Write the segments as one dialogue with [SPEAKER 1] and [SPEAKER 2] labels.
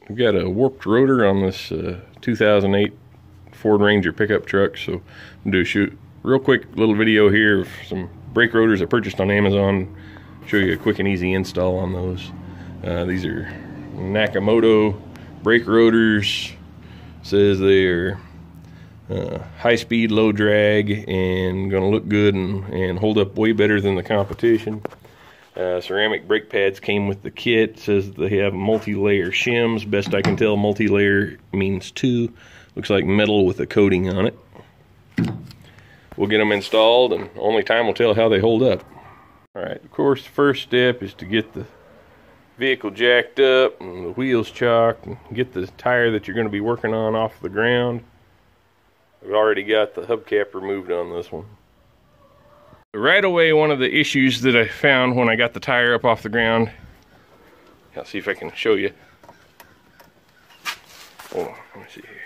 [SPEAKER 1] We've got a warped rotor on this 2008 Ford Ranger pickup truck, so I'm going to shoot a real quick little video here of some brake rotors I purchased on Amazon. Show you a quick and easy install on those. These are Nakamoto brake rotors. Says they're high speed, low drag, and going to look good and hold up way better than the competition. Ceramic brake pads came with the kit. Says they have multi-layer shims. Best I can tell, multi-layer means 2. Looks like metal with a coating on it. We'll get them installed, and only time will tell how they hold up. Alright, of course, the first step is to get the vehicle jacked up and the wheels chocked and get the tire that you're going to be working on off the ground. I've already got the hubcap removed on this one. Right away, one of the issues that I found when I got the tire up off the ground, I'll see if I can show you. Oh, let me see here.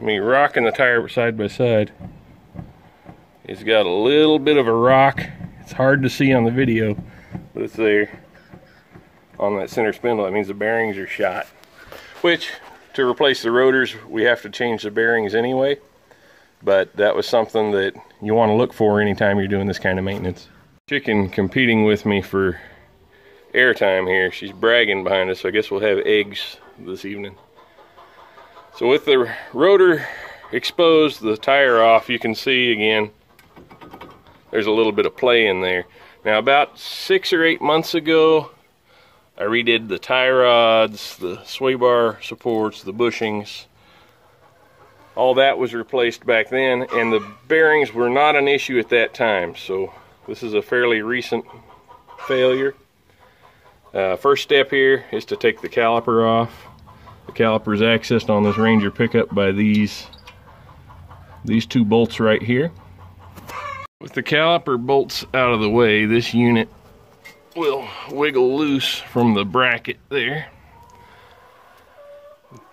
[SPEAKER 1] Me rocking the tire side by side. It's got a little bit of a rock. It's hard to see on the video, but it's there on that center spindle. That means the bearings are shot. Which, to replace the rotors, we have to change the bearings anyway. But that was something that you want to look for anytime you're doing this kind of maintenance. Chicken competing with me for airtime here. She's bragging behind us, so I guess we'll have eggs this evening. So with the rotor exposed, the tire off, you can see again, there's a little bit of play in there. Now about 6 or 8 months ago, I redid the tie rods, the sway bar supports, the bushings. All that was replaced back then, and the bearings were not an issue at that time. So this is a fairly recent failure. First step here is to take the caliper off. The caliper is accessed on this Ranger pickup by these 2 bolts right here. With the caliper bolts out of the way, this unit will wiggle loose from the bracket there.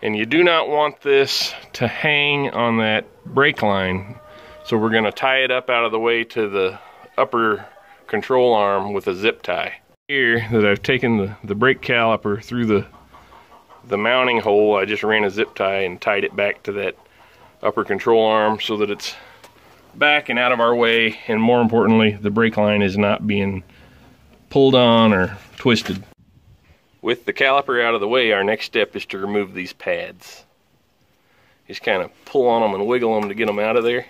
[SPEAKER 1] And you do not want this to hang on that brake line, so we're going to tie it up out of the way to the upper control arm with a zip tie. Here that I've taken the brake caliper through the mounting hole, I just ran a zip tie and tied it back to that upper control arm so that it's back and out of our way, and more importantly, the brake line is not being pulled on or twisted. With the caliper out of the way, our next step is to remove these pads. Just kind of pull on them and wiggle them to get them out of there.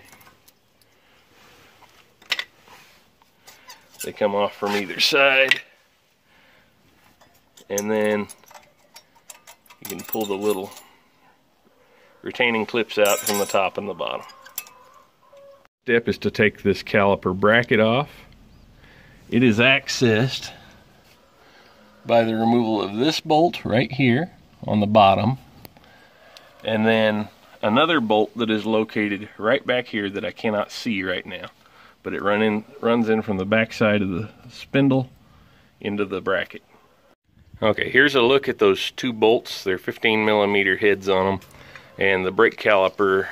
[SPEAKER 1] They come off from either side. And then you can pull the little retaining clips out from the top and the bottom. Step is to take this caliper bracket off. It is accessed by the removal of this bolt right here on the bottom, and then another bolt that is located right back here that I cannot see right now, but it runs in from the back side of the spindle into the bracket. Okay, here's a look at those 2 bolts. They're 15mm heads on them, and the brake caliper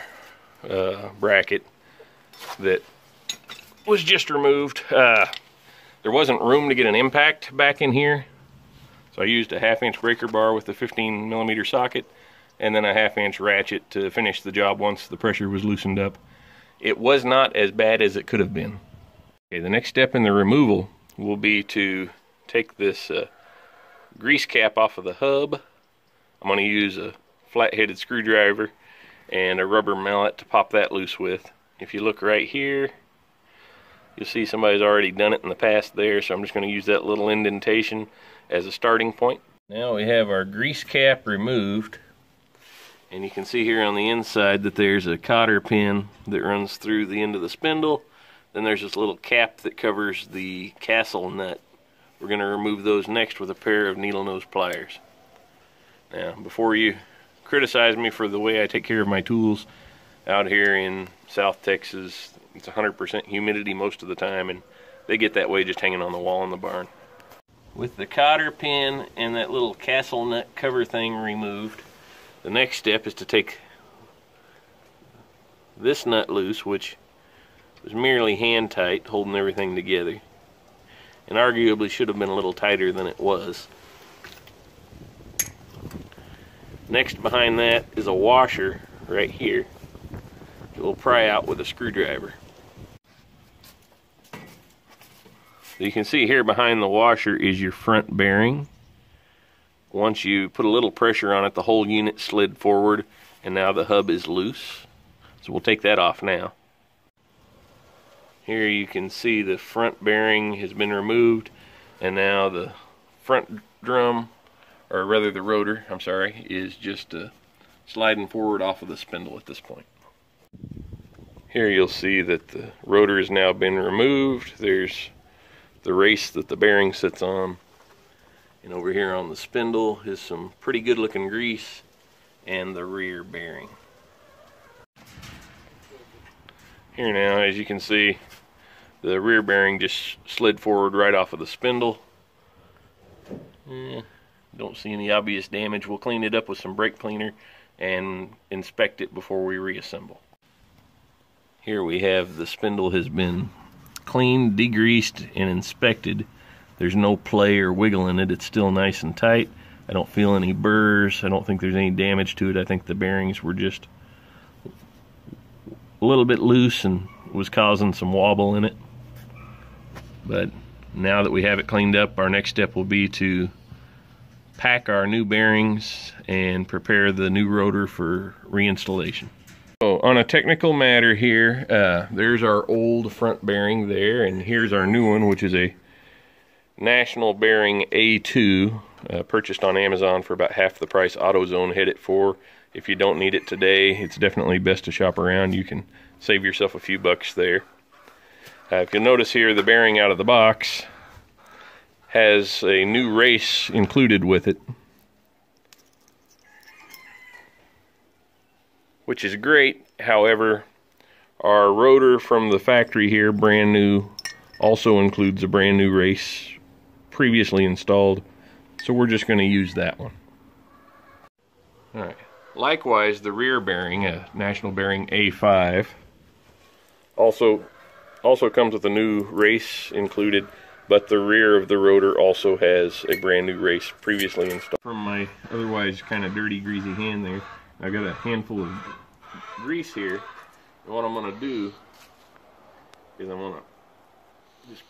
[SPEAKER 1] bracket that was just removed. There wasn't room to get an impact back in here, so I used a 1/2-inch breaker bar with the 15mm socket and then a 1/2-inch ratchet to finish the job once the pressure was loosened up. It was not as bad as it could have been. Okay, the next step in the removal will be to take this grease cap off of the hub. I'm going to use a flat-headed screwdriver and a rubber mallet to pop that loose with. If you look right here, you'll see somebody's already done it in the past there, so I'm just going to use that little indentation as a starting point. Now we have our grease cap removed, and you can see here on the inside that there's a cotter pin that runs through the end of the spindle. Then there's this little cap that covers the castle nut. We're going to remove those next with a pair of needle nose pliers. Now, before you criticize me for the way I take care of my tools, out here in South Texas, it's 100% humidity most of the time, and they get that way just hanging on the wall in the barn. With the cotter pin and that little castle nut cover thing removed, the next step is to take this nut loose, which was merely hand tight, holding everything together. and arguably should have been a little tighter than it was. Next behind that is a washer right here. It will pry out with a screwdriver. So you can see here behind the washer is your front bearing. Once you put a little pressure on it, the whole unit slid forward, and now the hub is loose. So we'll take that off now. Here you can see the front bearing has been removed, and now the front drum, or rather the rotor, I'm sorry, is just sliding forward off of the spindle at this point. Here you'll see that the rotor has now been removed. There's the race that the bearing sits on. And over here on the spindle is some pretty good looking grease and the rear bearing. Here now, as you can see, the rear bearing just slid forward right off of the spindle. Don't see any obvious damage. We'll clean it up with some brake cleaner and inspect it before we reassemble. Here we have the spindle has been cleaned, degreased, and inspected. There's no play or wiggle in it. It's still nice and tight. I don't feel any burrs. I don't think there's any damage to it. I think the bearings were just a little bit loose and was causing some wobble in it. But now that we have it cleaned up, our next step will be to pack our new bearings and prepare the new rotor for reinstallation. So on a technical matter here, there's our old front bearing there, and here's our new one, which is a National Bearing A2, purchased on Amazon for about half the price AutoZone had it for. If you don't need it today, it's definitely best to shop around. You can save yourself a few bucks there. If you'll notice here, the bearing out of the box has a new race included with it, which is great. However, our rotor from the factory here, brand new, also includes a brand new race previously installed, so we're just going to use that one. Alright, likewise the rear bearing, a National Bearing A5, also comes with a new race included, but the rear of the rotor also has a brand new race previously installed. From my otherwise kind of dirty, greasy hand there, I got a handful of grease here, and what I'm going to do is I'm going to just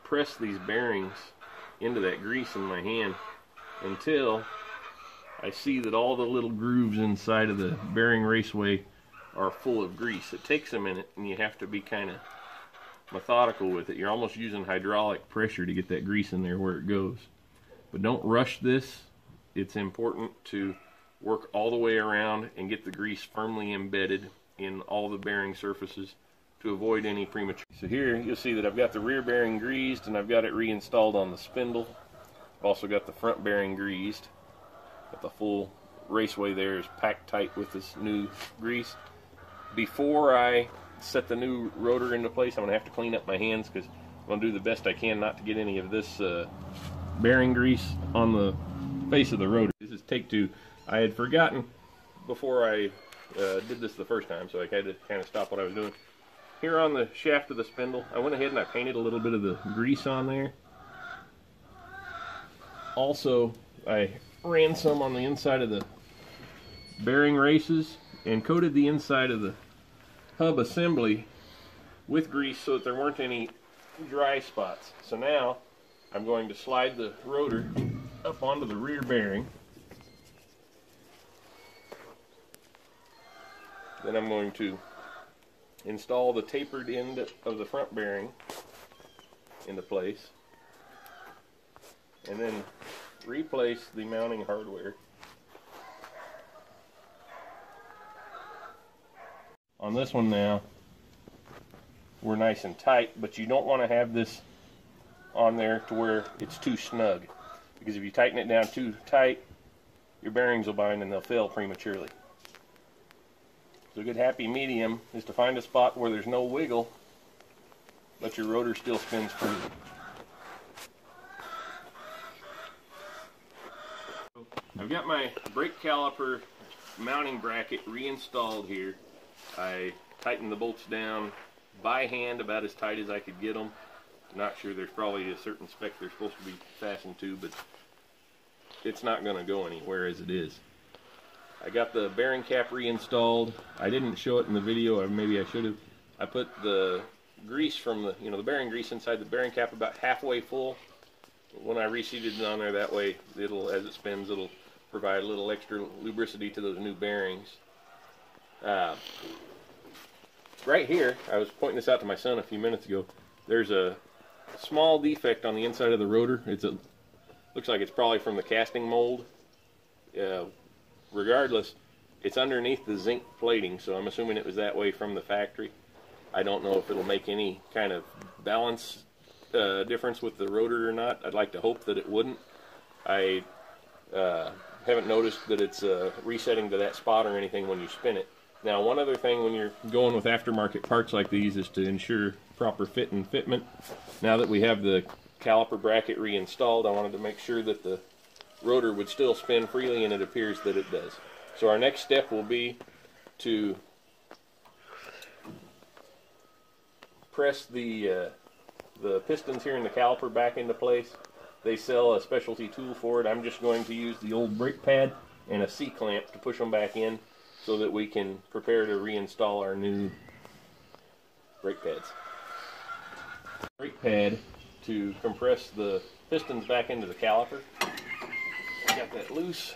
[SPEAKER 1] press these bearings into that grease in my hand until I see that all the little grooves inside of the bearing raceway are full of grease. It takes a minute, and you have to be kind of methodical with it. You're almost using hydraulic pressure to get that grease in there where it goes. But don't rush this. It's important to work all the way around and get the grease firmly embedded in all the bearing surfaces to avoid any premature. So here you'll see that I've got the rear bearing greased and I've got it reinstalled on the spindle. I've also got the front bearing greased. But the full raceway there is packed tight with this new grease. Before I set the new rotor into place, I'm going to have to clean up my hands because I'm going to do the best I can not to get any of this bearing grease on the face of the rotor. This is take two. I had forgotten before I did this the first time, so I had to kind of stop what I was doing. Here on the shaft of the spindle, I went ahead and I painted a little bit of the grease on there. Also, I ran some on the inside of the bearing races and coated the inside of the hub assembly with grease so that there weren't any dry spots. So now I'm going to slide the rotor up onto the rear bearing. Then I'm going to install the tapered end of the front bearing into place, and then replace the mounting hardware. On this one now, we're nice and tight, but you don't want to have this on there to where it's too snug, because if you tighten it down too tight, your bearings will bind and they'll fail prematurely. So a good happy medium is to find a spot where there's no wiggle, but your rotor still spins freely. I've got my brake caliper mounting bracket reinstalled here. I tightened the bolts down by hand about as tight as I could get them. Not sure, there's probably a certain spec they're supposed to be fastened to, but it's not going to go anywhere as it is. I got the bearing cap reinstalled. I didn't show it in the video, or maybe I should have. I put the grease from the, the bearing grease inside the bearing cap about halfway full. When I reseated it on there, that way it'll, as it spins, it'll provide a little extra lubricity to those new bearings. Right here, I was pointing this out to my son a few minutes ago. There's a small defect on the inside of the rotor. Looks like it's probably from the casting mold. Regardless, it's underneath the zinc plating, so I'm assuming it was that way from the factory. I don't know if it'll make any kind of balance difference with the rotor or not. I'd like to hope that it wouldn't. I haven't noticed that it's resetting to that spot or anything when you spin it. Now, one other thing when you're going with aftermarket parts like these is to ensure proper fit and fitment. Now that we have the caliper bracket reinstalled, I wanted to make sure that the rotor would still spin freely, and it appears that it does. So our next step will be to press the pistons here in the caliper back into place. They sell a specialty tool for it. I'm just going to use the old brake pad and a C-clamp to push them back in so that we can prepare to reinstall our new brake pads. Brake pad to compress the pistons back into the caliper. I got that loose.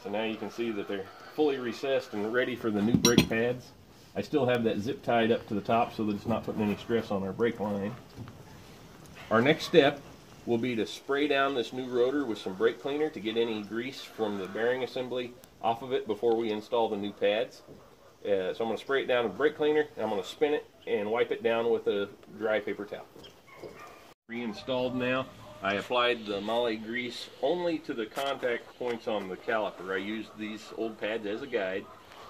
[SPEAKER 1] So now you can see that they're fully recessed and ready for the new brake pads. I still have that zip tied up to the top so that it's not putting any stress on our brake line. Our next step will be to spray down this new rotor with some brake cleaner to get any grease from the bearing assembly off of it before we install the new pads. So I'm going to spray it down with brake cleaner, and I'm going to spin it and wipe it down with a dry paper towel. Reinstalled now. I applied the moly grease only to the contact points on the caliper. I used these old pads as a guide,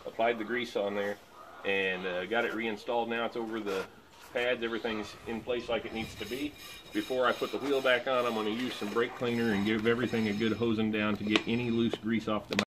[SPEAKER 1] applied the grease on there, and got it reinstalled. Now it's over the pads, everything's in place like it needs to be. Before I put the wheel back on, I'm going to use some brake cleaner and give everything a good hosing down to get any loose grease off the